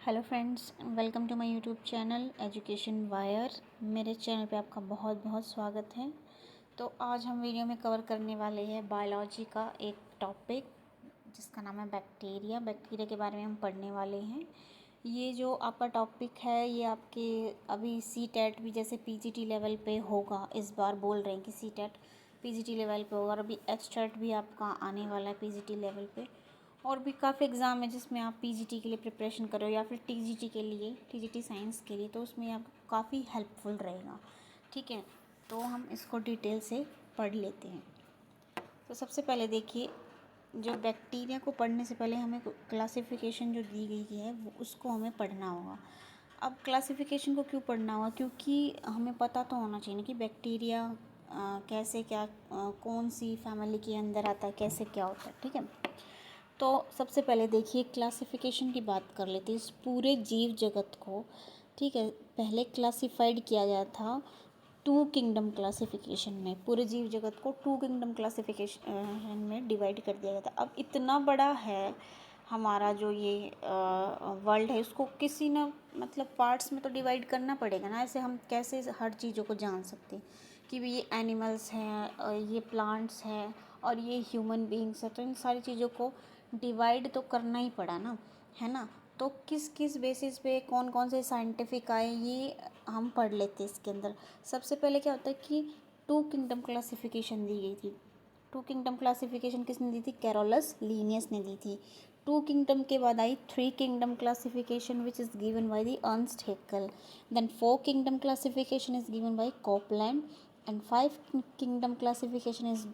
Hello friends, welcome to my YouTube channel education wire. मेरे channel पे आपका बहुत बहुत स्वागत है। तो आज हम वीडियो में कवर करने वाले हैं बायोलॉजी का एक टॉपिक जिसका नाम है बैक्टीरिया। बैक्टीरिया के बारे में हम पढ़ने वाले हैं। ये जो आपका टॉपिक है ये आपके अभी सी-टेट भी जैसे पीजीटी लेवल पे होगा, इस बार बोल रहे हैं कि सी-टेट पीजीटी लेवल पे होगा और अभी एच-टेट भी आपका आने वाला है पीजीटी लेवल पे। और भी काफ़ी एग्ज़ाम है जिसमें आप पीजीटी के लिए प्रिपरेशन करो या फिर टीजीटी के लिए, टीजीटी साइंस के लिए, तो उसमें आपको काफ़ी हेल्पफुल रहेगा। ठीक है, तो हम इसको डिटेल से पढ़ लेते हैं। तो सबसे पहले देखिए, जो बैक्टीरिया को पढ़ने से पहले हमें क्लासिफिकेशन जो दी गई है वो उसको हमें पढ़ना होगा। अब क्लासिफिकेशन को क्यों पढ़ना होगा, क्योंकि हमें पता तो होना चाहिए ना कि बैक्टीरिया कैसे क्या कौन सी फैमिली के अंदर आता है, कैसे क्या होता है। ठीक है, तो सबसे पहले देखिए क्लासिफिकेशन की बात कर लेते हैं। इस पूरे जीव जगत को, ठीक है, पहले क्लासिफाइड किया गया था टू किंगडम क्लासिफिकेशन में। पूरे जीव जगत को टू किंगडम क्लासिफिकेशन में डिवाइड कर दिया गया था। अब इतना बड़ा है हमारा जो ये वर्ल्ड है, उसको किसी ना मतलब पार्ट्स में तो डिवाइड करना पड़ेगा ना। ऐसे हम कैसे हर चीज़ों को जान सकते हैं कि भी ये एनिमल्स हैं, ये प्लांट्स हैं और ये ह्यूमन बीइंग्स हैं। तो इन सारी चीज़ों को डिवाइड तो करना ही पड़ा ना, है ना। तो किस किस बेसिस पे कौन कौन से साइंटिफिक आए ये हम पढ़ लेते हैं इसके अंदर। सबसे पहले क्या होता है कि टू किंगडम क्लासिफिकेशन दी गई थी। टू किंगडम क्लासिफिकेशन किसने दी थी? कैरोलस लीनियस ने दी थी। टू किंगडम के बाद आई three kingdom classification which is given by the Ernst Haeckel. Then four kingdom classification is given by Copeland and five kingdom classification is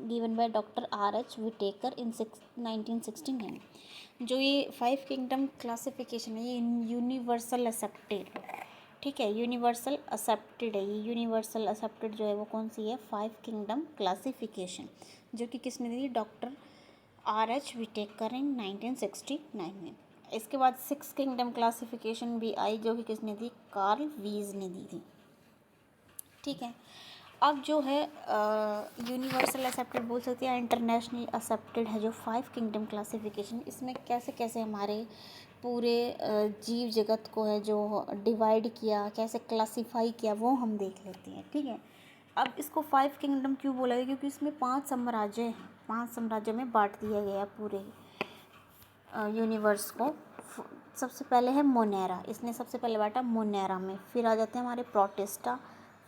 given by doctor R.H. Whittaker in 1969। जो ये five kingdom classification है ये universal accepted है। ठीक है, universal accepted है। ये universal accepted जो है वो कौन सी है? फाइव किंगडम क्लासिफिकेशन, जो कि किसने दी? Doctor R.H. विटेकर इन 1969 में। इसके बाद सिक्स किंगडम क्लासिफिकेशन भी आई, जो कि किसने दी? कार्ल वीज ने दी थी। ठीक है, अब जो है यूनिवर्सल एक्सेप्टेड बोल सकते हैं, इंटरनेशनल एक्सेप्टेड है जो फाइव किंगडम क्लासिफिकेशन। इसमें कैसे कैसे हमारे पूरे जीव जगत को है जो डिवाइड किया, कैसे क्लासिफाई किया, वो हम देख लेते हैं। ठीक है, अब इसको फाइव किंगडम क्यों बोला गया? क्योंकि इसमें पांच साम्राज्य हैं, पांच साम्राज्यों में बांट दिया गया पूरे यूनिवर्स को। सबसे पहले है मोनेरा, इसने सबसे पहले बांटा मोनेरा में। फिर आ जाते हैं हमारे प्रोटिस्टा,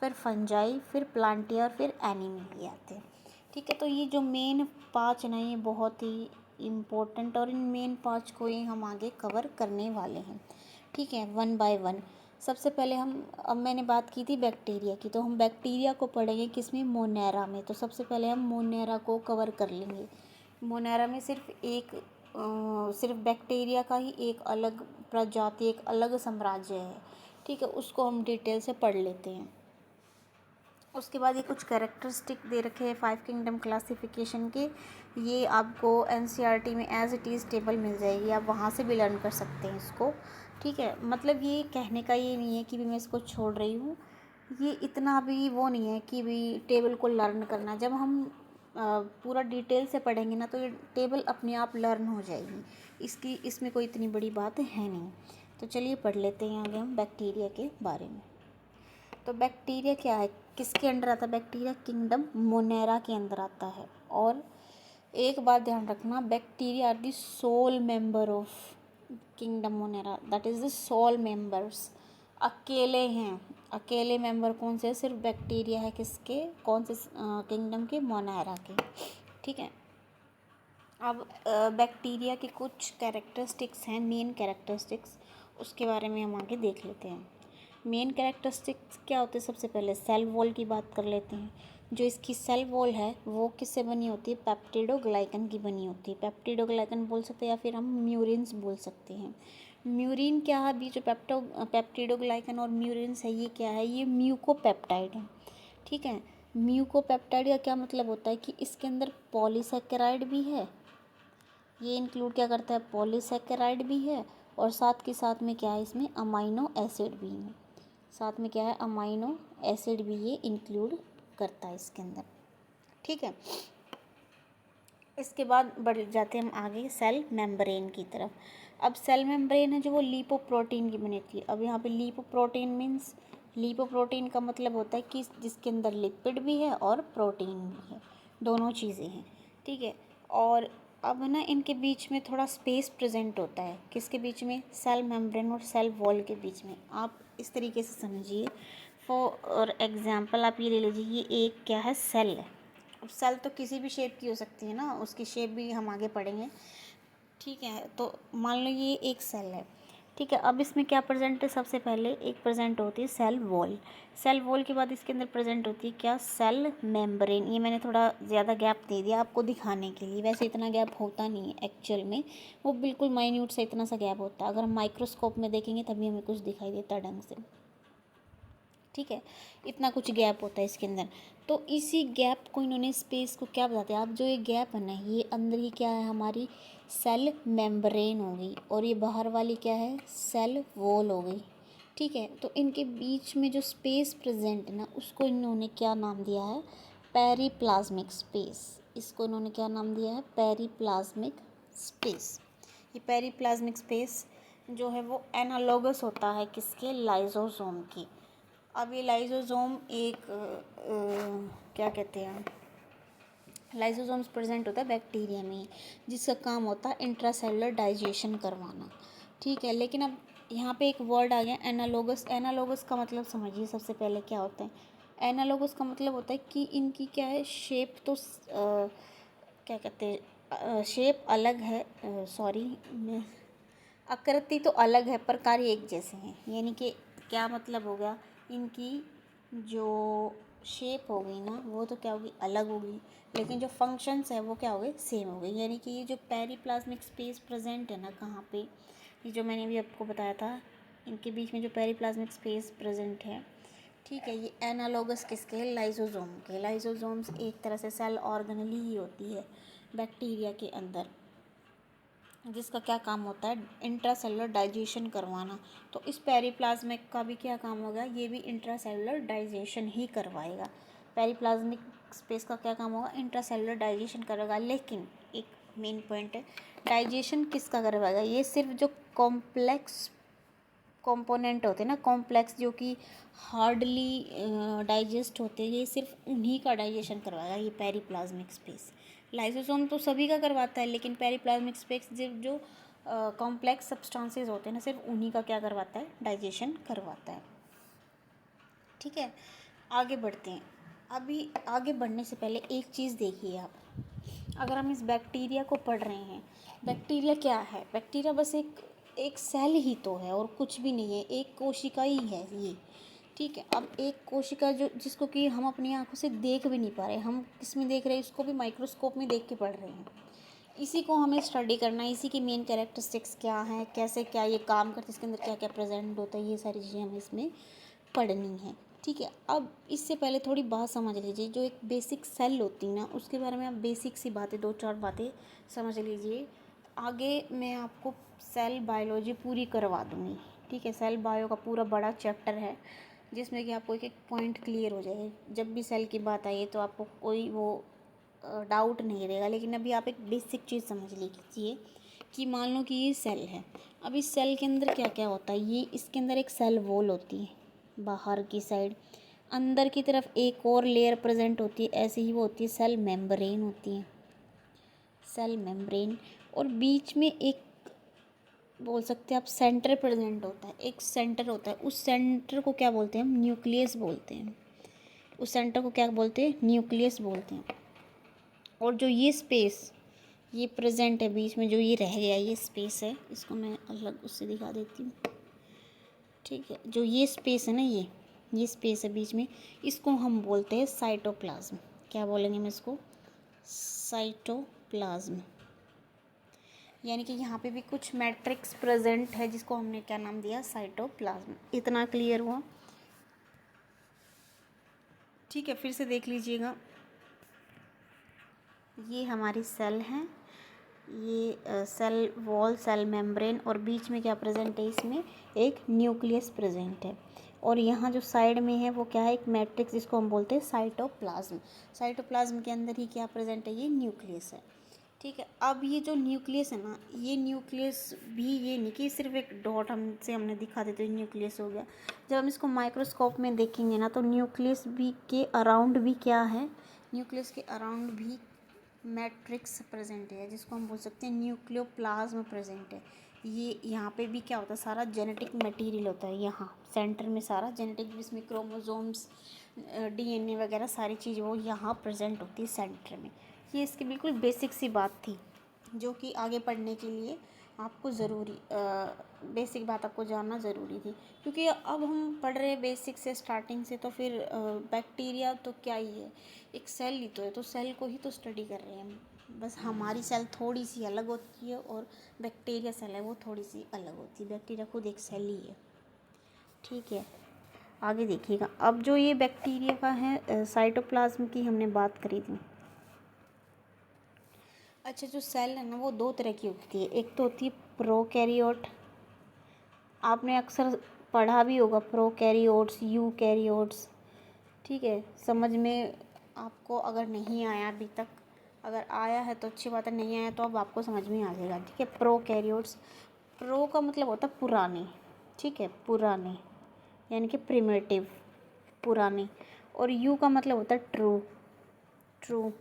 फिर फंजाई, फिर प्लांटिया और फिर एनिमी ये आते हैं। ठीक है, तो ये जो मेन पाँच ना ये बहुत ही इम्पोर्टेंट, और इन मेन पाँच को ही हम आगे कवर करने वाले हैं। ठीक है, वन बाय वन। सबसे पहले अब मैंने बात की थी बैक्टीरिया की, तो हम बैक्टीरिया को पढ़ेंगे किसमें? मोनेरा में। तो सबसे पहले हम मोनेरा को कवर कर लेंगे। मोनेरा में सिर्फ बैक्टीरिया का ही एक अलग प्रजाति, एक अलग साम्राज्य है। ठीक है, उसको हम डिटेल से पढ़ लेते हैं। उसके बाद ये कुछ कैरेक्टरिस्टिक दे रखे हैं फाइव किंगडम क्लासिफिकेशन के। ये आपको एनसीईआरटी में एज इट इज़ टेबल मिल जाएगी, आप वहाँ से भी लर्न कर सकते हैं इसको। ठीक है, मतलब ये कहने का ये नहीं है कि भी मैं इसको छोड़ रही हूँ, ये इतना भी वो नहीं है कि भी टेबल को लर्न करना। जब हम पूरा डिटेल से पढ़ेंगे ना तो ये टेबल अपने आप लर्न हो जाएगी, इसमें कोई इतनी बड़ी बात है नहीं। तो चलिए पढ़ लेते हैं आगे हम बैक्टीरिया के बारे में। तो बैक्टीरिया क्या है, किसके अंडर आता है? बैक्टीरिया किंगडम मोनेरा के अंदर आता है। और एक बात ध्यान रखना, bacteria are the sole member of kingdom Monera, that is the sole members. अकेले हैं, अकेले मेंबर कौन से? सिर्फ बैक्टीरिया है। किसके? कौन से किंगडम के? मोनेरा के। ठीक है, अब बैक्टीरिया के कुछ कैरेक्टरिस्टिक्स हैं, मेन कैरेक्टरिस्टिक्स, उसके बारे में हम आगे देख लेते हैं। मेन कैरेक्टरिस्टिक्स क्या होते हैं? सबसे पहले सेल वॉल की बात कर लेते हैं। जो इसकी सेल वॉल है वो किससे बनी होती है? पेप्टिडोग्लाइकन की बनी होती है। पेप्टिडोग्लाइकन बोल सकते हैं या फिर हम म्यूरिन्स बोल सकते हैं। म्यूरिन क्या है? अभी जो पेप्टिडोग्लाइकन और म्यूरिन्स है ये क्या है? ये म्यूकोपेप्टाइड है। ठीक है, म्यूकोपेप्टाइड का क्या मतलब होता है कि इसके अंदर पॉलीसेकेराइड भी है। ये इंक्लूड क्या करता है? पॉलीसेकेराइड भी है, और साथ के साथ में क्या है? इसमें अमाइनो एसिड भी है। साथ में क्या है? अमाइनो एसिड भी ये इंक्लूड करता है इसके अंदर। ठीक है, इसके बाद बढ़ जाते हैं हम आगे सेल मेम्ब्रेन की तरफ। अब सेल मेम्ब्रेन है जो वो लिपोप्रोटीन की बनी थी। अब यहाँ पे लिपोप्रोटीन मीन्स, लिपोप्रोटीन का मतलब होता है कि जिसके अंदर लिपिड भी है और प्रोटीन भी है, दोनों चीज़ें हैं, ठीक है। और अब ना इनके बीच में थोड़ा स्पेस प्रेजेंट होता है, किसके बीच में, सेल मेम्ब्रेन और सेल वॉल के बीच में। आप इस तरीके से समझिए, फॉर एग्जांपल आप ये ले लीजिए, ये एक क्या है, सेल है। अब सेल तो किसी भी शेप की हो सकती है ना, उसकी शेप भी हम आगे पढ़ेंगे, ठीक है। तो मान लो ये एक सेल है, ठीक है। अब इसमें क्या प्रेजेंट है, सबसे पहले एक प्रेजेंट होती है सेल वॉल। सेल वॉल के बाद इसके अंदर प्रेजेंट होती है क्या, सेल मेम्ब्रेन। ये मैंने थोड़ा ज़्यादा गैप दे दिया आपको दिखाने के लिए, वैसे इतना गैप होता नहीं है एक्चुअल में, वो बिल्कुल माइन्यूट से इतना सा गैप होता है। अगर हम माइक्रोस्कोप में देखेंगे तभी हमें कुछ दिखाई देता है ढंग से, ठीक है। इतना कुछ गैप होता है इसके अंदर। तो इसी गैप को इन्होंने स्पेस को क्या बताते हैं, अब जो ये गैप है ना, ये अंदर ही क्या है, हमारी सेल मेम्ब्रेन हो गई, और ये बाहर वाली क्या है, सेल वॉल हो गई, ठीक है। तो इनके बीच में जो स्पेस प्रेजेंट है ना, उसको इन्होंने क्या नाम दिया है, पेरिप्लाज्मिक स्पेस। इसको इन्होंने क्या नाम दिया है, पेरिप्लाज्मिक स्पेस। ये पेरिप्लाज्मिक स्पेस जो है वो एनालॉगस होता है किसके, लाइजोसोम की। अब ये लाइजोसोम एक क्या कहते हैं, लाइजोसोम्स प्रेजेंट होता है बैक्टीरिया में, जिसका काम होता है इंट्रासेलुलर डाइजेशन करवाना, ठीक है। लेकिन अब यहाँ पे एक वर्ड आ गया, एनालॉगस। एनालॉगस का मतलब समझिए सबसे पहले क्या होता है। एनालॉगस का मतलब होता है कि इनकी क्या है, शेप तो क्या कहते हैं, शेप अलग है, सॉरी, आकृति तो अलग है पर कार्य एक जैसे हैं। यानी कि क्या मतलब हो गया, इनकी जो शेप हो गई ना, वो तो क्या होगी, अलग होगी, लेकिन जो फंक्शंस है वो क्या हो गए, सेम हो गई। यानी कि ये जो पेरिप्लाज्मिक स्पेस प्रेजेंट है ना, कहाँ पे, ये जो मैंने अभी आपको बताया था, इनके बीच में जो पेरिप्लाज्मिक स्पेस प्रेजेंट है, ठीक है, ये एनालॉगस किसके है, लाइजोसोम के। लाइजोसोम्स एक तरह से सेल ऑर्गेनेल ही होती है बैक्टीरिया के अंदर, जिसका क्या काम होता है, इंट्रासेलुलर डाइजेशन करवाना। तो इस पेरिप्लाज्मिक का भी क्या काम होगा, ये भी इंट्रासेलुलर डाइजेशन ही करवाएगा। पेरिप्लाज्मिक स्पेस का क्या काम होगा, इंट्रासेलुलर डाइजेशन करेगा। लेकिन एक मेन पॉइंट है, डाइजेशन किसका करवाएगा, ये सिर्फ जो कॉम्प्लेक्स कंपोनेंट होते हैं ना, कॉम्प्लेक्स जो कि हार्डली डाइजेस्ट होते हैं, ये सिर्फ उन्हीं का डाइजेशन करवाएगा ये पेरिप्लाज्मिक स्पेस। लाइसोसोम तो सभी का करवाता है, लेकिन पेरिप्लाज्मिक स्पेस जो कॉम्प्लेक्स सब्सटेंसेस होते हैं ना, सिर्फ उन्हीं का क्या करवाता है, डाइजेशन करवाता है, ठीक है। आगे बढ़ते हैं। अभी आगे बढ़ने से पहले एक चीज़ देखिए आप, अगर हम इस बैक्टीरिया को पढ़ रहे हैं, बैक्टीरिया क्या है, बैक्टीरिया बस एक सेल ही तो है और कुछ भी नहीं है, एक कोशिका ही है ये, ठीक है। अब एक कोशिका जो जिसको कि हम अपनी आंखों से देख भी नहीं पा रहे, हम किस में देख रहे हैं, इसको भी माइक्रोस्कोप में देख के पढ़ रहे हैं। इसी को हमें स्टडी करना है, इसी की मेन कैरेक्टरिस्टिक्स क्या हैं, कैसे क्या ये काम करते हैं, इसके अंदर क्या क्या प्रेजेंट होता है, ये सारी चीज़ें हमें इसमें पढ़नी है, ठीक है। अब इससे पहले थोड़ी बात समझ लीजिए, जो एक बेसिक सेल होती है ना, उसके बारे में आप बेसिक सी बातें, दो चार बातें समझ लीजिए। आगे मैं आपको सेल बायोलॉजी पूरी करवा दूँगी, ठीक है। सेल बायो का पूरा बड़ा चैप्टर है, जिसमें कि आपको एक एक पॉइंट क्लियर हो जाए। जब भी सेल की बात आई तो आपको कोई वो डाउट नहीं रहेगा। लेकिन अभी आप एक बेसिक चीज़ समझ लीजिए कि मान लो कि ये सेल है। अब इस सेल के अंदर क्या क्या होता है, ये इसके अंदर एक सेल वॉल होती है बाहर की साइड, अंदर की तरफ एक और लेयर प्रेजेंट होती है, ऐसे ही वो होती है सेल मेम्ब्रेन होती है, सेल मेम्ब्रेन। और बीच में एक बोल सकते हैं आप सेंटर प्रेजेंट होता है, एक सेंटर होता है, उस सेंटर को क्या बोलते हैं हम, न्यूक्लियस बोलते हैं। उस सेंटर को क्या बोलते हैं, न्यूक्लियस बोलते हैं। और जो ये स्पेस ये प्रेजेंट है बीच में, जो ये रह गया ये स्पेस है, इसको मैं अलग उससे दिखा देती हूँ, ठीक है। जो ये स्पेस है ना, ये स्पेस है बीच में, इसको हम बोलते हैं साइटोप्लाज्म। क्या बोलेंगे हम इसको, साइटोप्लाज्म। यानी कि यहाँ पे भी कुछ मैट्रिक्स प्रेजेंट है, जिसको हमने क्या नाम दिया, साइटोप्लाज्म। इतना क्लियर हुआ, ठीक है। फिर से देख लीजिएगा, ये हमारी सेल हैं, ये सेल वॉल, सेल मेम्ब्रेन, और बीच में क्या प्रेजेंट है, इसमें एक न्यूक्लियस प्रेजेंट है। और यहाँ जो साइड में है वो क्या है, एक मैट्रिक्स, जिसको हम बोलते हैं साइटोप्लाज्म। साइटोप्लाज्म के अंदर ही क्या प्रेजेंट है, ये न्यूक्लियस है, ठीक है। अब ये जो न्यूक्लियस है ना, ये न्यूक्लियस भी ये नहीं कि सिर्फ एक डॉट हमने दिखा देते तो न्यूक्लियस हो गया। जब हम इसको माइक्रोस्कोप में देखेंगे ना, तो न्यूक्लियस भी के अराउंड भी क्या है, न्यूक्लियस के अराउंड भी मैट्रिक्स प्रेजेंट है, जिसको हम बोल सकते हैं न्यूक्लियोप्लाज्म प्रेजेंट है। ये यहाँ पे भी क्या होता है, सारा जेनेटिक मटेरियल होता है यहाँ सेंटर में, सारा जेनेटिक, जिसमें क्रोमोसोम्स, डीएनए वगैरह सारी चीज़ वो यहाँ प्रेजेंट होती है सेंटर में। ये इसकी बिल्कुल बेसिक सी बात थी, जो कि आगे पढ़ने के लिए आपको ज़रूरी बेसिक बात आपको जानना ज़रूरी थी। क्योंकि अब हम पढ़ रहे हैं बेसिक से, स्टार्टिंग से, तो फिर बैक्टीरिया तो क्या ही है, एक सेल ही तो है, तो सेल को ही तो स्टडी कर रहे हैं हम। बस हमारी सेल थोड़ी सी अलग होती है और बैक्टीरिया सेल है वो थोड़ी सी अलग होती है। बैक्टीरिया खुद एक सेल ही है। ठीक है, आगे देखिएगा। अब जो ये बैक्टीरिया का है, साइटोप्लाज्म की हमने बात करी थी। अच्छा, जो सेल है ना वो दो तरह की होती है। एक तो होती है प्रोकैरियोट, आपने अक्सर पढ़ा भी होगा, प्रोकैरियोट्स, यूकैरियोट्स। ठीक है, समझ में आपको अगर नहीं आया अभी तक, अगर आया है तो अच्छी बात है, नहीं आया तो अब आपको समझ में आ जाएगा। ठीक है, प्रोकैरियोट्स, प्रो का मतलब होता है पुराने, ठीक है, पुराने यानी कि प्रिमिटिव, पुराने। और यू का मतलब होता है ट्रू, ट्रू।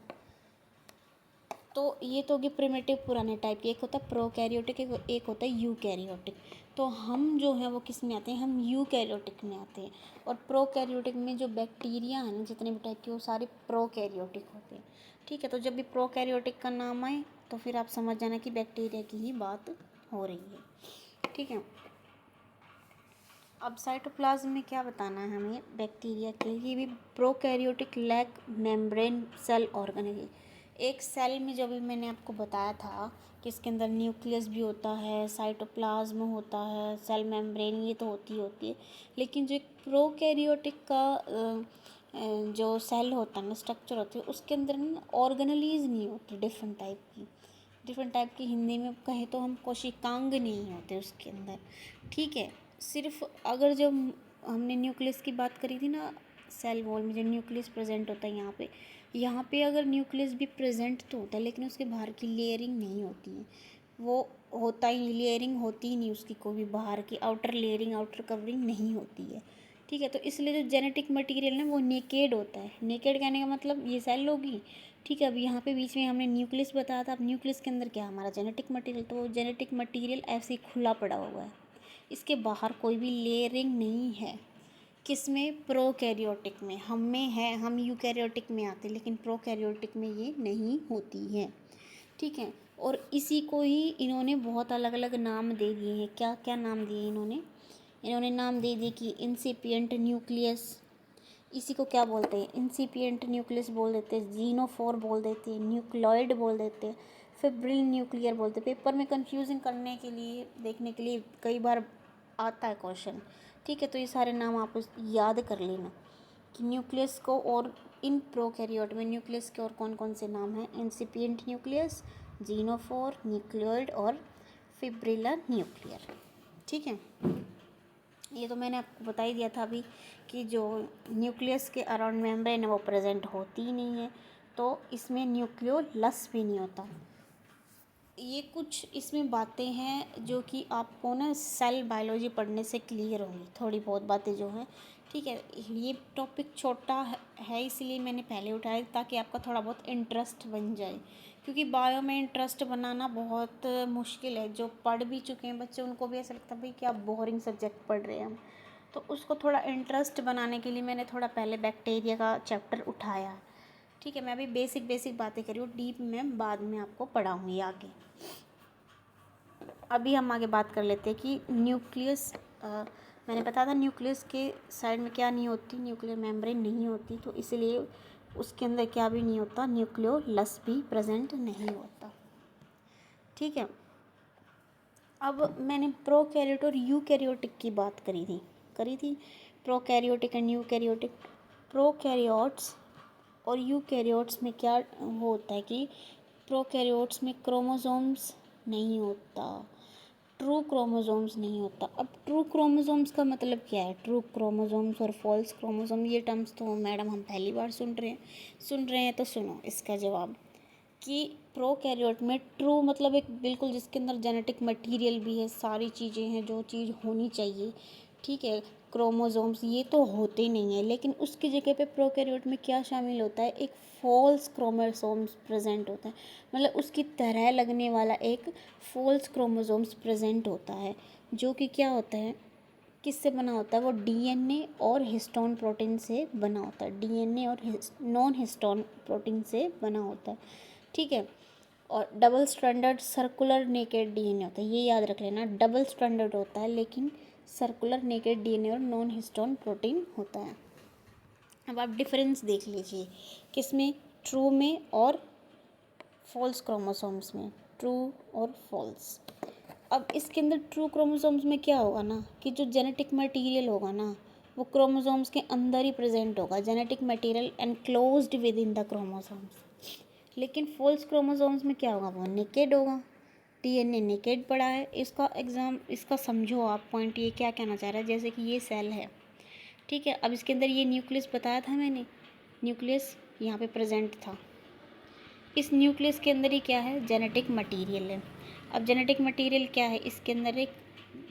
तो ये तो होगी प्रिमिटिव, पुराने टाइप की। एक होता है प्रोकैरियोटिक, एक होता है यूकैरियोटिक। तो हम जो है वो किस में आते हैं, हम यूकैरियोटिक में आते हैं। और प्रोकैरियोटिक में जो बैक्टीरिया है ना, जितने भी टाइप के, वो सारे प्रोकैरियोटिक होते हैं। ठीक है, तो जब भी प्रोकैरियोटिक का नाम आए तो फिर आप समझ जाना कि बैक्टीरिया की ही बात हो रही है। ठीक है, अब साइटोप्लाज्म में क्या बताना है हमें बैक्टीरिया के लिए भी, prokaryotic lack membrane cell organelle. एक सेल में, जो भी मैंने आपको बताया था कि इसके अंदर न्यूक्लियस भी होता है, साइटोप्लाज्म होता है, सेल मेम्ब्रेन, ये तो होती है। लेकिन जो एक प्रोकैरियोटिक का जो सेल होता है ना, स्ट्रक्चर होती है, उसके अंदर ना ऑर्गेनेलीज नहीं होती, डिफरेंट टाइप की हिंदी में कहें तो हम कोशिकांग नहीं होते उसके अंदर। ठीक है, सिर्फ अगर जब हमने न्यूक्लियस की बात करी थी ना, सेल वॉल में जो न्यूक्लियस प्रेजेंट होता है यहाँ पे अगर न्यूक्लियस भी प्रेजेंट तो होता है, लेकिन उसके बाहर की लेयरिंग नहीं होती है, वो होता ही लेयरिंग होती ही नहीं उसकी, कोई भी बाहर की आउटर लेयरिंग, आउटर कवरिंग नहीं होती है। ठीक है, तो इसलिए जो जेनेटिक मटेरियल है वो नेकेड होता है। नेकेड कहने का मतलब ये सेल होगी। ठीक है, अब यहाँ पे बीच में हमने न्यूक्लियस बताया था, अब न्यूक्लियस के अंदर क्या है, हमारा जेनेटिक मटेरियल, तो वो जेनेटिक मटेरियल ऐसे ही खुला पड़ा हुआ है, इसके बाहर कोई भी लेयरिंग नहीं है। किसमें, प्रोकैरियोटिक में। हम में है, हम यूकैरियोटिक में आते हैं, लेकिन प्रोकैरियोटिक में ये नहीं होती है। ठीक है, और इसी को ही इन्होंने बहुत अलग अलग नाम दे दिए हैं। क्या क्या नाम दिए इन्होंने नाम दे दिए कि इंसिपिएंट न्यूक्लियस, इसी को क्या बोलते हैं, इंसिपिएंट न्यूक्लियस बोल देते हैं, जीनोफोर बोल देते हैं, न्यूक्लॉइड बोल देते हैं, फिब्रिल न्यूक्लियर बोलते हैं। पेपर में कंफ्यूजन करने के लिए, देखने के लिए कई बार आता है क्वेश्चन। ठीक है, तो ये सारे नाम आप याद कर लेना कि न्यूक्लियस को, और इन प्रोकैरियोट में न्यूक्लियस के और कौन कौन से नाम हैं, इंसिपिएंट न्यूक्लियस, जीनोफोर, न्यूक्लियोइड और फिब्रिलर न्यूक्लियर। ठीक है, ये तो मैंने आपको बता ही दिया था अभी कि जो न्यूक्लियस के अराउंड मेम्ब्रेन है वो प्रेजेंट होती ही नहीं है, तो इसमें न्यूक्लियोलस भी नहीं होता। ये कुछ इसमें बातें हैं जो कि आपको ना सेल बायोलॉजी पढ़ने से क्लियर होंगी, थोड़ी बहुत बातें जो हैं। ठीक है, ये टॉपिक छोटा है इसलिए मैंने पहले उठाया, ताकि आपका थोड़ा बहुत इंटरेस्ट बन जाए। क्योंकि बायो में इंटरेस्ट बनाना बहुत मुश्किल है। जो पढ़ भी चुके हैं बच्चे, उनको भी ऐसा लगता है भाई क्या बोरिंग सब्जेक्ट पढ़ रहे हैं हम। तो उसको थोड़ा इंटरेस्ट बनाने के लिए मैंने थोड़ा पहले बैक्टीरिया का चैप्टर उठाया। ठीक है, मैं अभी बेसिक बातें करी हूँ, डीप में बाद में आपको पढ़ाऊँगी आगे। अभी हम आगे बात कर लेते हैं कि न्यूक्लियस, मैंने बताया था न्यूक्लियस के साइड में क्या नहीं होती, न्यूक्लियर मेम्ब्रेन नहीं होती, तो इसलिए उसके अंदर क्या भी नहीं होता, न्यूक्लियोलस भी प्रेजेंट नहीं होता। ठीक है, अब मैंने प्रोकैरियोट और यूकैरियोटिक की बात करी थी प्रोकैरियोटिक एंड यूकैरियोटिक। प्रोकैरियोट्स और यूकैरियोट्स में क्या वो होता है कि प्रोकैरियोट्स में क्रोमोसोम्स नहीं होता, ट्रू क्रोमोसोम्स नहीं होता। अब ट्रू क्रोमोसोम्स का मतलब क्या है, ट्रू क्रोमोसोम्स और फॉल्स क्रोमोसोम, ये टर्म्स तो मैडम हम पहली बार सुन रहे हैं तो सुनो इसका जवाब। कि प्रोकैरियोट में ट्रू मतलब एक बिल्कुल जिसके अंदर जेनेटिक मटेरियल भी है, सारी चीज़ें हैं जो चीज़ होनी चाहिए, ठीक है, क्रोमोसोम्स ये तो होते नहीं है, लेकिन उसकी जगह पे प्रोकैरियोट में क्या शामिल होता है, एक फॉल्स क्रोमोसोम्स प्रेजेंट होता है, मतलब उसकी तरह लगने वाला एक फॉल्स क्रोमोसोम्स प्रेजेंट होता है, जो कि क्या होता है, किससे बना होता है, वो डीएनए और हिस्टोन प्रोटीन से बना होता है, डीएनए और नॉन हिस्टोन प्रोटीन से बना होता है, ठीक है। और double stranded circular naked DNA होता है, ये याद रख लेना, डबल स्ट्रैंडर्ड होता है लेकिन सर्कुलर नेकेड डीएनए और नॉन हिस्टोन प्रोटीन होता है। अब आप डिफरेंस देख लीजिए, किसमें, ट्रू में और फॉल्स क्रोमोसोम्स में, ट्रू और फॉल्स। अब इसके अंदर ट्रू क्रोमोसोम्स में क्या होगा ना, कि जो जेनेटिक मटेरियल होगा ना वो क्रोमोसोम्स के अंदर ही प्रेजेंट होगा, genetic material enclosed with in the chromosomes. लेकिन फॉल्स क्रोमोसोम्स में क्या होगा, वो नेकेड होगा, डीएनए नेकेड पड़ा है। इसका समझो आप पॉइंट, ये क्या कहना चाह रहा है, जैसे कि ये सेल है, ठीक है, अब इसके अंदर ये न्यूक्लियस बताया था मैंने, न्यूक्लियस यहाँ पे प्रेजेंट था, इस न्यूक्लियस के अंदर ही क्या है, जेनेटिक मटेरियल है। अब जेनेटिक मटेरियल क्या है, इसके अंदर एक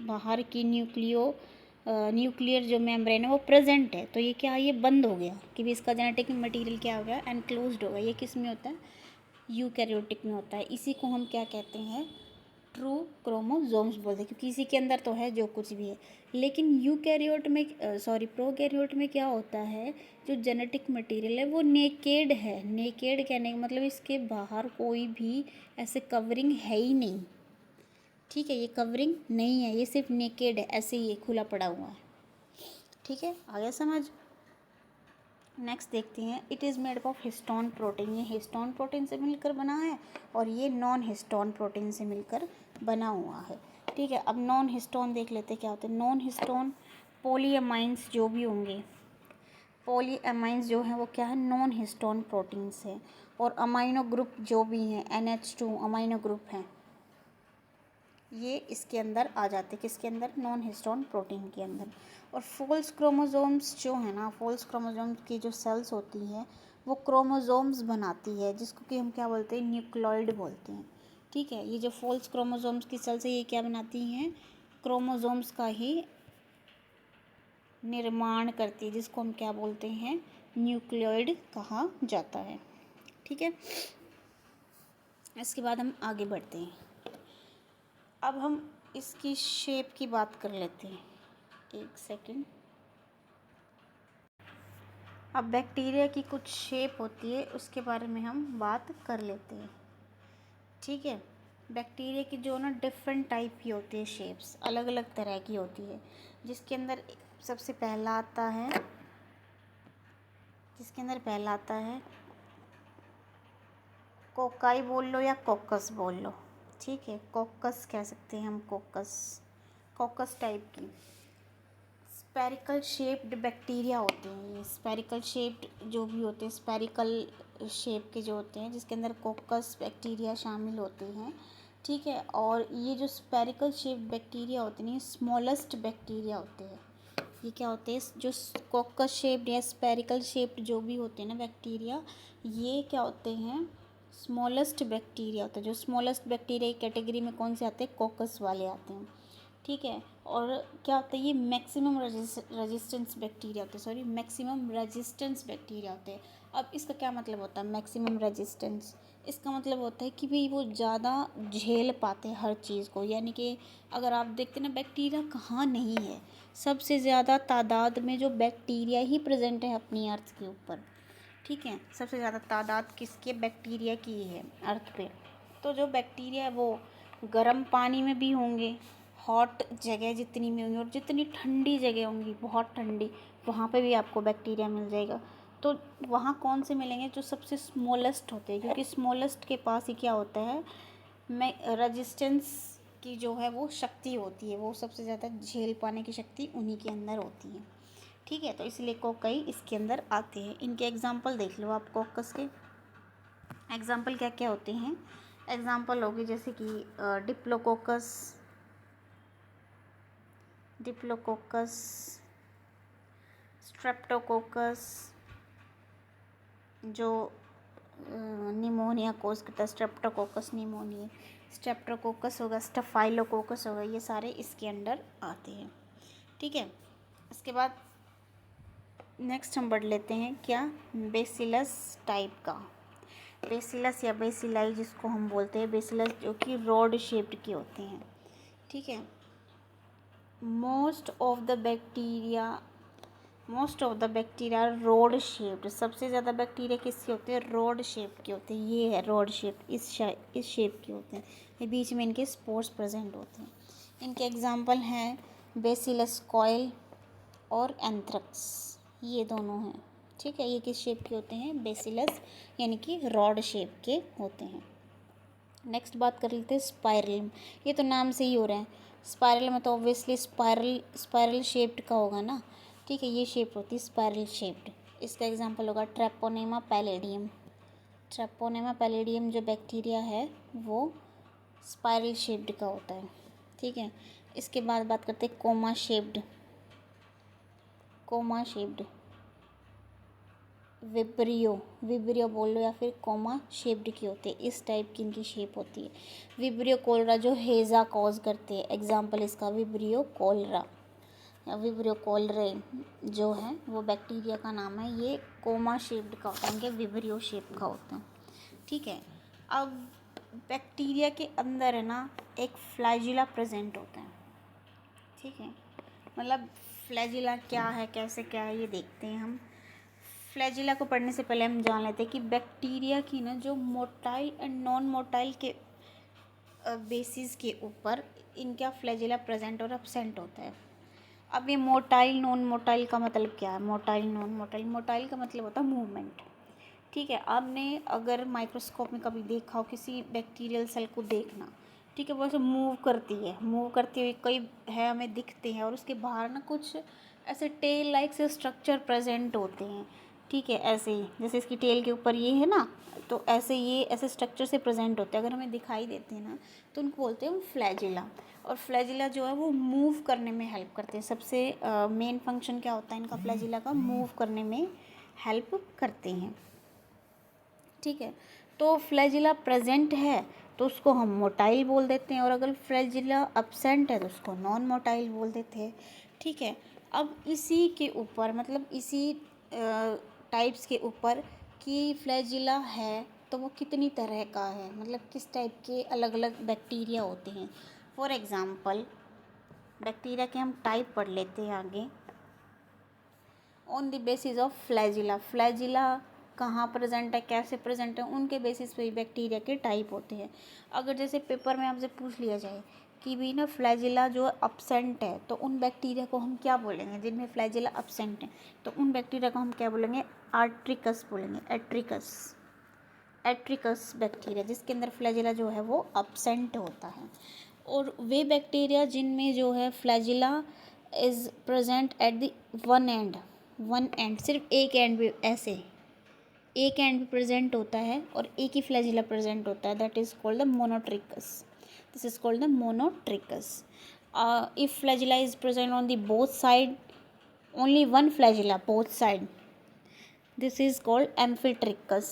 बाहर की न्यूक्लियर जो मेम्ब्रेन है वो प्रेजेंट है, तो ये क्या है, ये बंद हो गया कि भी इसका जेनेटिक मटेरियल क्या हो गया, एनक्लोज्ड हो गया। ये किस में होता है, यूकैरियोटिक में होता है। इसी को हम क्या कहते हैं, ट्रू क्रोमोसोम्स बोलते हैं, क्योंकि इसी के अंदर तो है जो कुछ भी है। लेकिन यूकैरियोट में प्रोकैरियोट में क्या होता है, जो जेनेटिक मटेरियल है वो नेकेड है। नेकेड कहने का मतलब इसके बाहर कोई भी ऐसे कवरिंग है ही नहीं, ठीक है, ये कवरिंग नहीं है, ये सिर्फ नेकेड है, ऐसे ही ये खुला पड़ा हुआ है, ठीक है, आ गया समझ। नेक्स्ट देखते हैं, it is made up of histone protein, ये हिस्टोन प्रोटीन से मिलकर बना है और ये नॉन हिस्टोन प्रोटीन से मिलकर बना हुआ है, ठीक है। अब नॉन हिस्टोन देख लेते हैं क्या होते हैं। नॉन हिस्टोन पॉलीएमाइंस जो भी होंगे, पॉलीएमाइंस जो हैं वो क्या है, नॉन हिस्टोन प्रोटीन्स है। और अमाइनो ग्रुप जो भी हैं, NH2 अमाइनो ग्रुप हैं, ये इसके अंदर आ जाते हैं, किसके अंदर, नॉन हिस्टोन प्रोटीन के अंदर। और फॉल्स क्रोमोसोम्स जो है ना, फॉल्स क्रोमोसोम्स की जो सेल्स होती हैं वो क्रोमोसोम्स बनाती है, जिसको कि हम क्या बोलते हैं, न्यूक्लियोइड बोलते हैं, ठीक है। ये जो फॉल्स क्रोमोसोम्स की सेल्स है ये क्या बनाती हैं, क्रोमोसोम्स का ही निर्माण करती है, जिसको हम क्या बोलते हैं, न्यूक्लियोइड कहा जाता है, ठीक है। इसके बाद हम आगे बढ़ते हैं। अब हम इसकी शेप की बात कर लेते हैं, एक सेकंड। अब बैक्टीरिया की कुछ शेप होती है, उसके बारे में हम बात कर लेते हैं, ठीक है। बैक्टीरिया की जो ना डिफरेंट टाइप की होती है शेप्स, अलग अलग तरह की होती है, जिसके अंदर सबसे पहला आता है, कोकाई बोल लो या कोकस बोल लो, ठीक है, कोकस कह सकते हैं हम, कोकस टाइप की स्पेरिकल शेप्ड बैक्टीरिया होते हैं। ये स्पेरिकल शेप्ड जो भी होते हैं, स्पेरिकल शेप के जो होते हैं, जिसके अंदर कोकस बैक्टीरिया शामिल होते हैं, ठीक है। और ये जो स्पेरिकल शेप्ड बैक्टीरिया होते हैं, स्मॉलेस्ट बैक्टीरिया होते हैं। ये क्या होते हैं, जो कोकस शेप्ड या स्पेरिकल शेप्ड जो भी होते हैं ना बैक्टीरिया, ये क्या होते हैं, स्मॉलेस्ट बैक्टीरिया होता है। जो स्मॉलेस्ट बैक्टीरिया कैटेगरी में कौन से आते हैं, कोकस वाले आते हैं, ठीक है। और क्या होता है, ये मैक्सिमम रेजिस्टेंस बैक्टीरिया होते हैं, मैक्सिमम रेजिस्टेंस बैक्टीरिया होते हैं। अब इसका क्या मतलब होता है, मैक्सिमम रेजिस्टेंस, इसका मतलब होता है कि भाई वो ज़्यादा झेल पाते हैं हर चीज़ को, यानी कि अगर आप देखते हैं ना, बैक्टीरिया कहाँ नहीं है, सबसे ज़्यादा तादाद में जो बैक्टीरिया ही प्रेजेंट है अपनी अर्थ के ऊपर, ठीक है, सबसे ज़्यादा तादाद किसके, बैक्टीरिया की है अर्थ पे। तो जो बैक्टीरिया है वो गर्म पानी में भी होंगे, हॉट जगह जितनी में होंगी, और जितनी ठंडी जगह होंगी, बहुत ठंडी, वहाँ पे भी आपको बैक्टीरिया मिल जाएगा। तो वहाँ कौन से मिलेंगे, जो सबसे स्मॉलेस्ट होते हैं, क्योंकि स्मॉलेस्ट के पास ही क्या होता है, में रेजिस्टेंस की जो है वो शक्ति होती है, वो सबसे ज़्यादा झेल पाने की शक्ति उन्हीं के अंदर होती है, ठीक है। तो इसलिए कोकई इसके अंदर आते हैं। इनके एग्जाम्पल देख लो आप, कोकस के एग्जाम्पल क्या क्या होते हैं। एग्जाम्पल होगी जैसे कि डिप्लोकोकस, स्ट्रेप्टोकोकस, जो निमोनिया कोज करता है, स्ट्रेप्टोकोकस निमोनिया, स्ट्रेप्टोकोकस होगा, स्टेफाइलोकोकस होगा, ये सारे इसके अंडर आते हैं। ठीक है, इसके बाद नेक्स्ट हम बढ़ लेते हैं क्या, बेसिलस टाइप का। बेसिलस या बेसिलाई जिसको हम बोलते हैं, बेसिलस जो कि रॉड शेप्ड के होते हैं। ठीक है, most of the bacteria rod shaped, सबसे ज़्यादा बैक्टीरिया किसके होते हैं, रॉड शेप के होते हैं। ये है रॉड शेप, इस शेप के होते हैं, ये बीच में इनके स्पोर्स प्रेजेंट होते हैं। इनके एग्जांपल हैं बेसिलस कॉइल और एंथ्रेक्स, ये दोनों हैं। ठीक है, ये किस शेप के होते हैं, बेसिलस यानी कि रॉड शेप के होते हैं। नेक्स्ट बात कर लेते हैं स्पाइरल, ये तो नाम से ही हो रहा है, स्पाइरल में तो ऑब्वियसली स्पाइरल शेप्ड का होगा ना। ठीक है, ये शेप होती है स्पाइरल शेप्ड। इसका एग्जांपल होगा ट्रेपोनेमा पैलेडियम। ट्रेपोनेमा पैलेडियम जो बैक्टीरिया है वो स्पाइरल शेप्ड का होता है। ठीक है, इसके बाद बात करते हैं कोमा शेप्ड विब्रियो बोल लो या फिर कोमा शेप्ड की होती है, इस टाइप की इनकी शेप होती है। विब्रियो कोलरा जो हेज़ा कॉज करते हैं, एग्जांपल इसका विब्रियो कोलरा या विब्रियो कोलरे जो है वो बैक्टीरिया का नाम है, ये कोमा शेप्ड का होता है, इनके विब्रियो शेप का होता है। ठीक है, अब बैक्टीरिया के अंदर है ना एक फ्लैजिला प्रेजेंट होता है। ठीक है, मतलब फ्लैजिला क्या है, कैसे क्या है, ये देखते हैं हम। फ्लैजिला को पढ़ने से पहले हम जान लेते हैं कि बैक्टीरिया की ना जो मोटाइल एंड नॉन मोटाइल के बेसिस के ऊपर इनका फ्लैजिला प्रेजेंट और एब्सेंट होता है। अब ये मोटाइल नॉन मोटाइल का मतलब क्या है, मोटाइल नॉन मोटाइल का मतलब होता है मूवमेंट। ठीक है, आपने अगर माइक्रोस्कोप में कभी देखा हो किसी बैक्टीरियल सेल को देखना, ठीक है, वो ऐसे मूव करती हुई कई है हमें दिखते हैं, और उसके बाहर ना कुछ ऐसे टेल लाइक से स्ट्रक्चर प्रेजेंट होते हैं। ठीक है, ऐसे ही जैसे इसकी टेल के ऊपर ये है ना, तो ऐसे ये ऐसे स्ट्रक्चर से प्रेजेंट होते हैं, अगर हमें दिखाई देते हैं ना तो उनको बोलते हैं फ्लैजिला। और फ्लैजिला जो है वो मूव करने में हेल्प करते हैं, सबसे मेन फंक्शन क्या होता है इनका फ्लैजिला का, मूव करने में हेल्प करते हैं। ठीक है, तो फ्लैजिला प्रेजेंट है तो उसको हम मोटाइल बोल देते हैं, और अगर फ्लैजिला एब्सेंट है तो उसको नॉन मोटाइल बोल देते हैं। ठीक है, अब इसी के ऊपर मतलब इसी टाइप्स के ऊपर कि फ्लैजिला है तो वो कितनी तरह का है, मतलब किस टाइप के अलग अलग बैक्टीरिया होते हैं। फॉर एग्ज़ाम्पल बैक्टीरिया के हम टाइप पढ़ लेते हैं आगे। On the basis of flagella कहाँ प्रेजेंट है, कैसे प्रेजेंट है, उनके बेसिस पे बैक्टीरिया के टाइप होते हैं। अगर जैसे पेपर में आपसे पूछ लिया जाए कि भी ना फ्लैजिला जो एब्सेंट है तो उन बैक्टीरिया को हम क्या बोलेंगे, जिनमें फ्लैजिला एब्सेंट है तो उन बैक्टीरिया को हम क्या बोलेंगे, आर्ट्रिकस बोलेंगे, एट्रिकस बैक्टीरिया जिसके अंदर फ्लैजिला जो है वो एब्सेंट होता है। और वे बैक्टीरिया जिनमें जो है flagella is present at the one and, सिर्फ एक एंड भी, ऐसे एक एंड भी प्रेजेंट होता है और एक ही फ्लैजिला प्रेजेंट होता है, that is called the monotrichous. This is called the monotrichous. If flagella is present on the both side, only one flagella both side, this is called amphitrachus,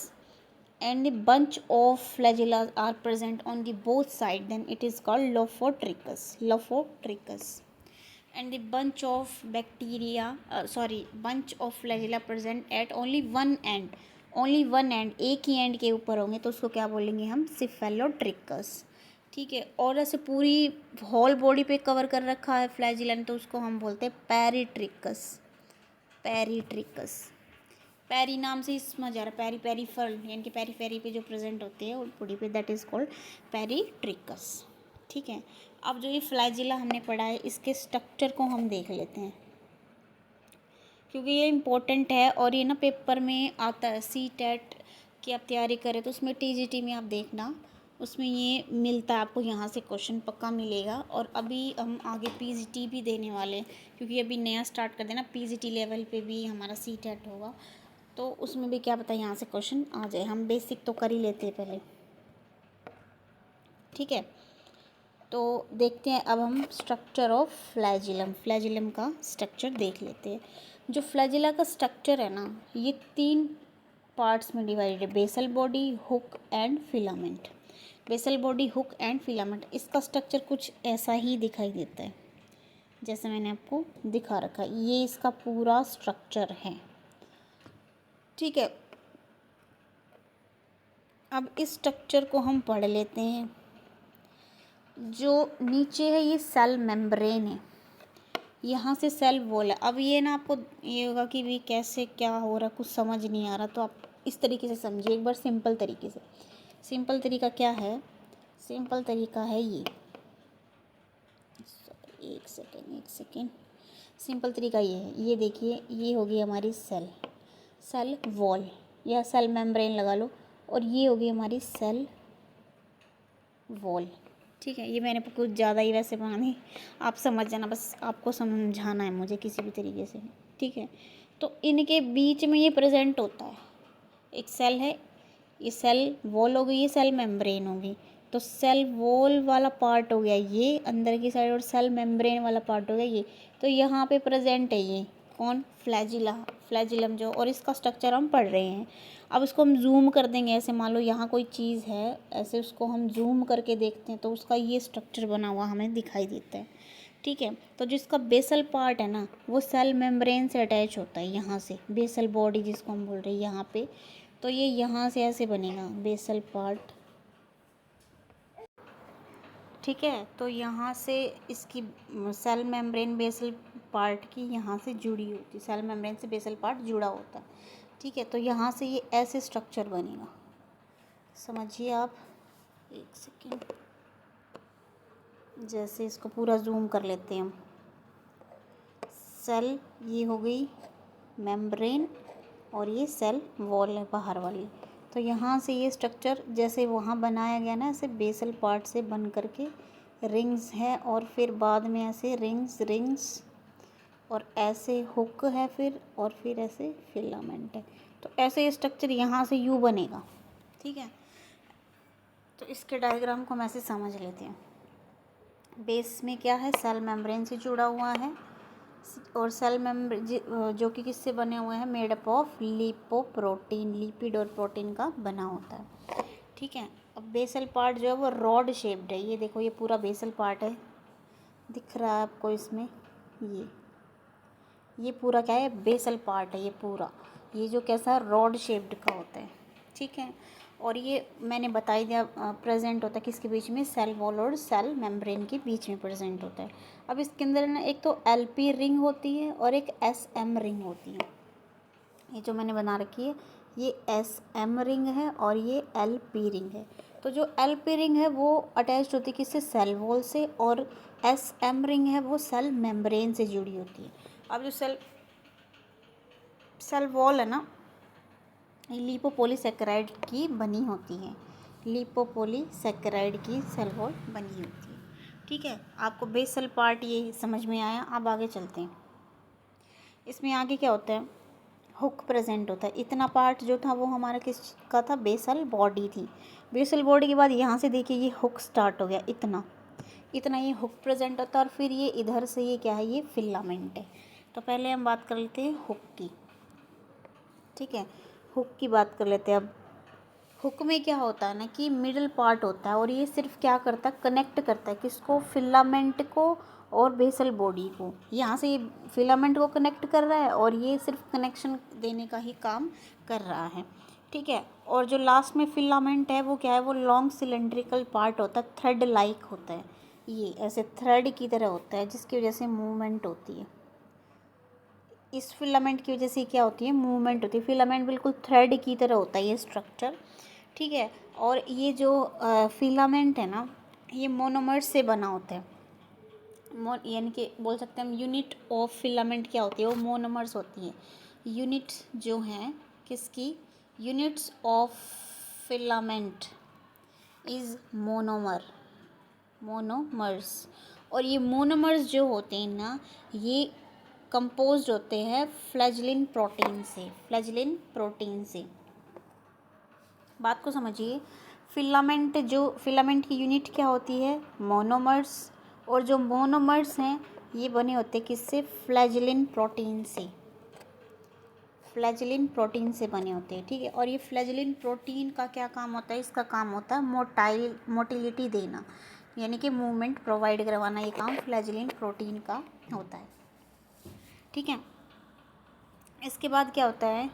and the bunch of flagella are present on the both side, then it is called lophotrachus. And the bunch of bunch of flagella present at only one end, एक ही and के ऊपर होंगे तो उसको क्या बोलेंगे हम, सिफेलोट्रिकस। ठीक है, और ऐसे पूरी होल बॉडी पे कवर कर रखा है फ्लैजिला ने तो उसको हम बोलते हैं पेरिट्रिकस। पैरी नाम से ही समझ आ रहा है, पेरीफेरल यानी कि पेरीफेरी पे जो प्रेजेंट होते हैं बॉडी पे, दैट इज़ कॉल्ड पेरिट्रिकस। ठीक है, अब जो ये फ्लैजिला हमने पढ़ा है इसके स्ट्रक्चर को हम देख लेते हैं क्योंकि ये इम्पोर्टेंट है और ये ना पेपर में आता है। CTET की आप तैयारी करें तो उसमें TGT में आप देखना, उसमें ये मिलता है आपको, यहाँ से क्वेश्चन पक्का मिलेगा। और अभी हम आगे PGT भी देने वाले हैं क्योंकि अभी नया स्टार्ट कर देना, PGT लेवल पे भी हमारा CTET होगा तो उसमें भी क्या पता यहाँ से क्वेश्चन आ जाए। हम बेसिक तो कर ही लेते हैं पहले। ठीक है, तो देखते हैं अब हम स्ट्रक्चर ऑफ फ्लैजिलम का स्ट्रक्चर देख लेते हैं। जो फ्लैजिला का स्ट्रक्चर है ना, ये 3 पार्ट्स में डिवाइडेड है, basal body, hook and filament. Basal body, hook and filament, इसका स्ट्रक्चर कुछ ऐसा ही दिखाई देता है जैसे मैंने आपको दिखा रखा है। ये इसका पूरा स्ट्रक्चर है, ठीक है। अब इस स्ट्रक्चर को हम पढ़ लेते हैं। जो नीचे है ये सेल मेम्ब्रेन है, यहाँ से सेल वॉल है। अब ये ना आपको ये होगा कि भी कैसे क्या हो रहा, कुछ समझ नहीं आ रहा, तो आप इस तरीके से समझिए एक बार सिंपल तरीके से। सिंपल तरीका क्या है? सिंपल तरीका है ये, एक सेकेंड। सिंपल तरीका ये है, ये देखिए, ये होगी हमारी सेल वॉल या सेल मेम्ब्रेन लगा लो, और ये होगी हमारी सेल वॉल, ठीक है। ये मैंने कुछ ज़्यादा ही वैसे बना दी, आप समझ जाना, बस आपको समझाना है मुझे किसी भी तरीके से, ठीक है। तो इनके बीच में ये प्रेजेंट होता है, एक सेल है, ये सेल वॉल हो गई, ये सेल मेम्ब्रेन होगी। तो सेल वॉल वाला पार्ट हो गया ये अंदर की साइड, और सेल मेम्ब्रेन वाला पार्ट हो गया ये। तो यहाँ पे प्रेजेंट है ये कौन? फ्लैजिलम जो, और इसका स्ट्रक्चर हम पढ़ रहे हैं। अब इसको हम जूम कर देंगे, ऐसे मान लो यहाँ कोई चीज़ है, ऐसे उसको हम जूम करके देखते हैं तो उसका ये स्ट्रक्चर बना हुआ हमें दिखाई देता है, ठीक है। तो जिसका बेसल पार्ट है ना, वो सेल मेम्ब्रेन से अटैच होता है, यहाँ से बेसल बॉडी जिसको हम बोल रहे हैं यहाँ पे। तो ये यहाँ से ऐसे बनेगा बेसल पार्ट, ठीक है। तो यहाँ से इसकी सेल मेम्ब्रेन बेसल पार्ट की यहाँ से जुड़ी होती है, सेल मेम्ब्रेन से बेसल पार्ट जुड़ा होता है, ठीक है। तो यहाँ से ये ऐसे स्ट्रक्चर बनेगा, समझिए आप। एक सेकेंड, जैसे इसको पूरा जूम कर लेते हैं हम। सेल ये हो गई मेम्ब्रेन, और ये सेल वॉल है बाहर वाली। तो यहाँ से ये स्ट्रक्चर जैसे वहाँ बनाया गया ना, ऐसे बेसल पार्ट से बन करके रिंग्स है, और फिर बाद में ऐसे रिंग्स और ऐसे हुक है फिर, और फिर ऐसे फिलामेंट है। तो ऐसे ये स्ट्रक्चर यहाँ से यू बनेगा, ठीक है। तो इसके डायग्राम को हम ऐसे समझ लेते हैं। बेस में क्या है? सेल मेम्ब्रेन से जुड़ा हुआ है, और सेल मेम्ब्रेन जो कि किससे बने हुए हैं? Made up of lipoprotein, lipid और प्रोटीन का बना होता है, ठीक है। अब बेसल पार्ट जो है वो रॉड शेप्ड है, ये देखो, ये पूरा बेसल पार्ट है, दिख रहा है आपको इसमें, ये पूरा क्या है? बेसल पार्ट है, ये पूरा, ये जो कैसा रॉड शेप्ड का होता है, ठीक है। और ये मैंने बता ही दिया, प्रेजेंट होता है किसके बीच में? सेल वॉल और सेल मेम्ब्रेन के बीच में प्रेजेंट होता है। अब इसके अंदर ना एक तो LP रिंग होती है और एक SM रिंग होती है। ये जो मैंने बना रखी है ये SM रिंग है और ये LP रिंग है। तो जो LP रिंग है वो अटैच्ड होती है किससे? सेल वॉल से, और SM रिंग है वो सेल मेम्ब्रेन से जुड़ी होती है। अब जो सेल वॉल है ना, लिपोपॉलीसैकेराइड की बनी होती है, लिपोपॉलीसैकेराइड की सेल वॉल बनी होती है, ठीक है। आपको बेसल पार्ट ये समझ में आया। अब आगे चलते हैं, इसमें आगे क्या होता है? हुक प्रेजेंट होता है। इतना पार्ट जो था वो हमारा किसका था? बेसल बॉडी थी। बेसल बॉडी के बाद यहाँ से देखिए ये हुक स्टार्ट हो गया, इतना ये हुक प्रेजेंट होता है, और फिर ये इधर से ये क्या है? ये फिलामेंट है। तो पहले हम बात कर लेते हैं हुक की, ठीक है। हुक की बात कर लेते हैं अब। हुक में क्या होता है ना कि मिडल पार्ट होता है, और ये सिर्फ क्या करता है? कनेक्ट करता है किसको? फिलामेंट को और बेसल बॉडी को। यहाँ से ये फिलामेंट को कनेक्ट कर रहा है, और ये सिर्फ कनेक्शन देने का ही काम कर रहा है, ठीक है। और जो लास्ट में फिलामेंट है वो क्या है? वो लॉन्ग सिलेंड्रिकल पार्ट होता है, थ्रेड लाइक होता है, ये ऐसे थ्रेड की तरह होता है, जिसकी वजह से मूवमेंट होती है। इस फिलामेंट की वजह से क्या होती है? मूवमेंट होती है। फिलामेंट बिल्कुल थ्रेड की तरह होता है ये स्ट्रक्चर, ठीक है। और ये जो फिलामेंट है ना, ये मोनोमर्स से बना होता है, यानी कि बोल सकते हैं हम यूनिट ऑफ फिलामेंट क्या होती है? वो मोनोमर्स होती है। यूनिट जो हैं किसकी? Units of filament is monomers. और ये मोनोमर्स जो होते हैं ना, ये कंपोज्ड होते हैं फ्लैजिलिन प्रोटीन से। बात को समझिए, फिलामेंट की यूनिट क्या होती है? मोनोमर्स। और जो मोनोमर्स हैं ये बने होते हैं किससे? फ्लैजिलिन प्रोटीन से। फ्लैजेलिन प्रोटीन से बने होते हैं, ठीक है। और ये फ्लैजेलिन प्रोटीन का क्या काम होता है, इसका काम होता है मोटिलिटी देना, यानी कि मूवमेंट प्रोवाइड करवाना, ये काम फ्लैजेलिन प्रोटीन का होता है, ठीक है। इसके बाद क्या होता है,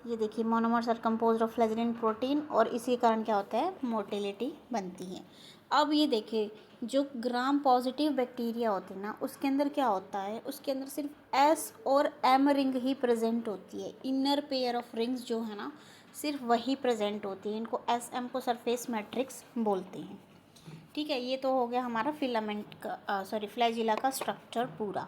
ये देखिए monomers are composed of flagellin protein, और इसी कारण क्या होता है, मोटिलिटी बनती है। अब ये देखिए जो ग्राम पॉजिटिव बैक्टीरिया होते हैं ना, उसके अंदर क्या होता है, उसके अंदर सिर्फ एस और एम रिंग ही प्रेजेंट होती है। इनर पेयर ऑफ रिंग्स जो है ना, सिर्फ वही प्रेजेंट होती है। इनको एस एम को सरफेस मैट्रिक्स बोलते हैं, ठीक है। ये तो हो गया हमारा फिलामेंट का फ्लैजिला का स्ट्रक्चर पूरा।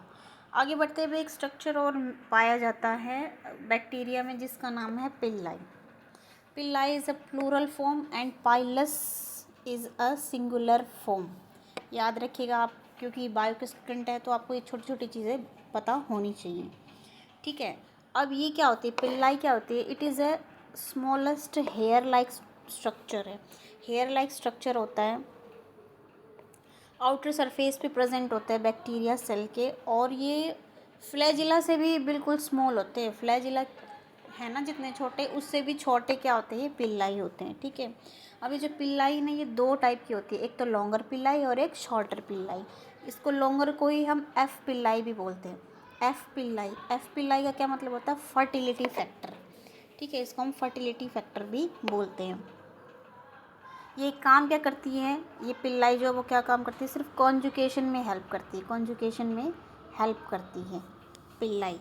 आगे बढ़ते हुए एक स्ट्रक्चर और पाया जाता है बैक्टीरिया में, जिसका नाम है pili. Pili is a plural form and pilus is a singular form. याद रखिएगा आप, क्योंकि बायो के स्टूडेंट है तो आपको ये छोटी छोटी चीज़ें पता होनी चाहिए, ठीक है। अब ये क्या होती है, पिल्लाई क्या होती है, it is a smallest hair like structure है। हेयर लाइक स्ट्रक्चर होता है, आउटर सरफेस पे प्रेजेंट होता है बैक्टीरिया सेल के, और ये फ्लैजिला से भी बिल्कुल स्मॉल होते हैं। फ्लैजिला है ना जितने छोटे, उससे भी छोटे क्या होते हैं, पिल्लाई होते हैं, ठीक है। अब ये जो पिल्लाई ना, ये दो टाइप की होती है, एक तो लॉन्गर पिल्लाई और एक शॉर्टर पिल्लाई। इसको लॉन्गर को ही हम एफ पिल्लाई भी बोलते हैं। एफ पिल्लाई का क्या मतलब होता है, फर्टिलिटी फैक्टर, ठीक है। इसको हम फर्टिलिटी फैक्टर भी बोलते हैं। ये काम क्या करती है, ये पिल्लाई जो है वो क्या काम करती है, सिर्फ कॉन्जुकेशन में हेल्प करती है, कॉन्जुकेशन में हेल्प करती है पिल्लाई,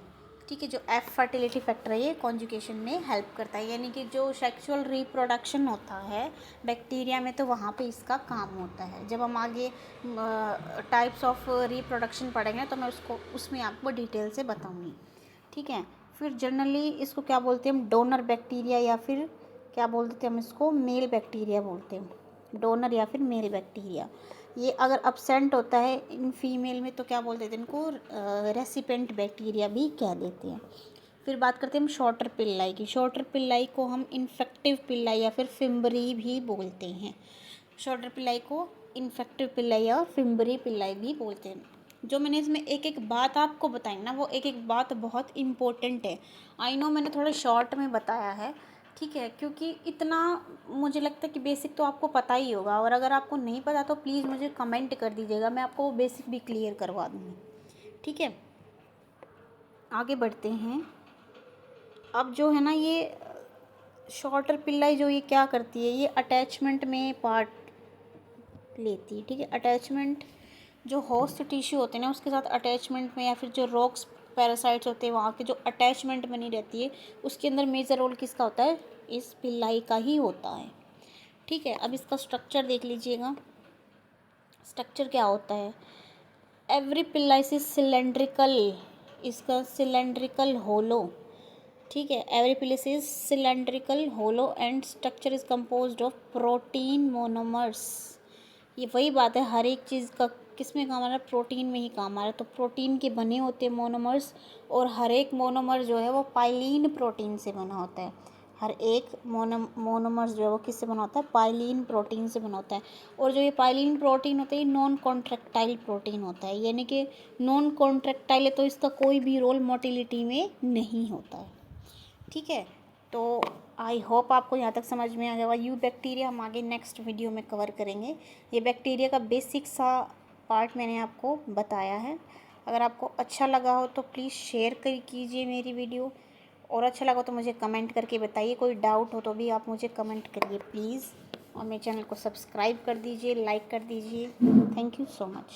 ठीक है। जो एफ फर्टिलिटी फैक्टर है ये कॉन्जुकेशन में हेल्प करता है, यानी कि जो सेक्सुअल रिप्रोडक्शन होता है बैक्टीरिया में, तो वहाँ पे इसका काम होता है। जब हम आगे टाइप्स ऑफ रिप्रोडक्शन पढ़ेंगे तो मैं उसमें आपको डिटेल से बताऊँगी, ठीक है। फिर जनरली इसको क्या बोलते हैं हम, डोनर बैक्टीरिया, या फिर क्या बोलते थे हम इसको, मेल बैक्टीरिया बोलते हैं, डोनर या फिर मेल बैक्टीरिया। ये अगर अब्सेंट होता है इन फीमेल में तो क्या बोलते थे इनको, रेसिपेंट बैक्टीरिया भी कह देते हैं। फिर बात करते हैं हम शॉर्टर पिल्लाई की। शॉर्टर पिल्लाई को हम इन्फेक्टिव पिल्लाई या फिर फिम्बरी भी बोलते हैं। शॉर्टर पिल्लाई को इन्फेक्टिव पिल्लाई या फिम्बरी पिल्लाई भी बोलते हैं। जो मैंने इसमें एक एक बात आपको बताई ना, वो एक एक बात बहुत इम्पोर्टेंट है। आई नो मैंने थोड़ा शॉर्ट में बताया है, ठीक है, क्योंकि इतना मुझे लगता है कि बेसिक तो आपको पता ही होगा, और अगर आपको नहीं पता तो प्लीज़ मुझे कमेंट कर दीजिएगा, मैं आपको वो बेसिक भी क्लियर करवा दूँगी, ठीक है। आगे बढ़ते हैं। अब जो है ना ये शॉर्टर पिल्लाई जो ये क्या करती है, ये अटैचमेंट में पार्ट लेती है, ठीक है। अटैचमेंट जो होस्ट टिश्यू होते हैं ना, उसके साथ अटैचमेंट में, या फिर जो रॉक्स पैरासाइट्स होते हैं वहाँ के जो अटैचमेंट में नहीं रहती है, उसके अंदर मेजर रोल किसका होता है, इस पिल्लाई का ही होता है, ठीक है। अब इसका स्ट्रक्चर देख लीजिएगा, स्ट्रक्चर क्या होता है। एवरी पिल्लाई इज सिलेंड्रिकल, इसका सिलेंड्रिकल होलो, ठीक है। Every pilus is cylindrical hollow and structure is composed of protein monomers. ये वही बात है, हर एक चीज़ का किस में काम आ रहा है, प्रोटीन में ही काम आ रहा है। तो प्रोटीन के बने होते हैं मोनोमर्स, और हर एक मोनोमर जो है वो पाइलीन प्रोटीन से बना होता है। हर एक मोनोमर्स जो है वो किससे बना होता है, पाइलीन प्रोटीन से बना होता है। और जो ये पाइलीन प्रोटीन होता है ये नॉन कॉन्ट्रैक्टाइल प्रोटीन होता है, यानी कि नॉन कॉन्ट्रैक्टाइल है तो इसका कोई भी रोल मोटिलिटी में नहीं होता है, ठीक है। तो आई होप आपको यहाँ तक समझ में आ गया। यू बैक्टीरिया हम आगे नेक्स्ट वीडियो में कवर करेंगे। ये बैक्टीरिया का बेसिक सा पार्ट मैंने आपको बताया है। अगर आपको अच्छा लगा हो तो प्लीज़ शेयर कीजिए मेरी वीडियो, और अच्छा लगा तो मुझे कमेंट करके बताइए। कोई डाउट हो तो भी आप मुझे कमेंट करिए प्लीज़, और मेरे चैनल को सब्सक्राइब कर दीजिए, लाइक कर दीजिए। Thank you so much.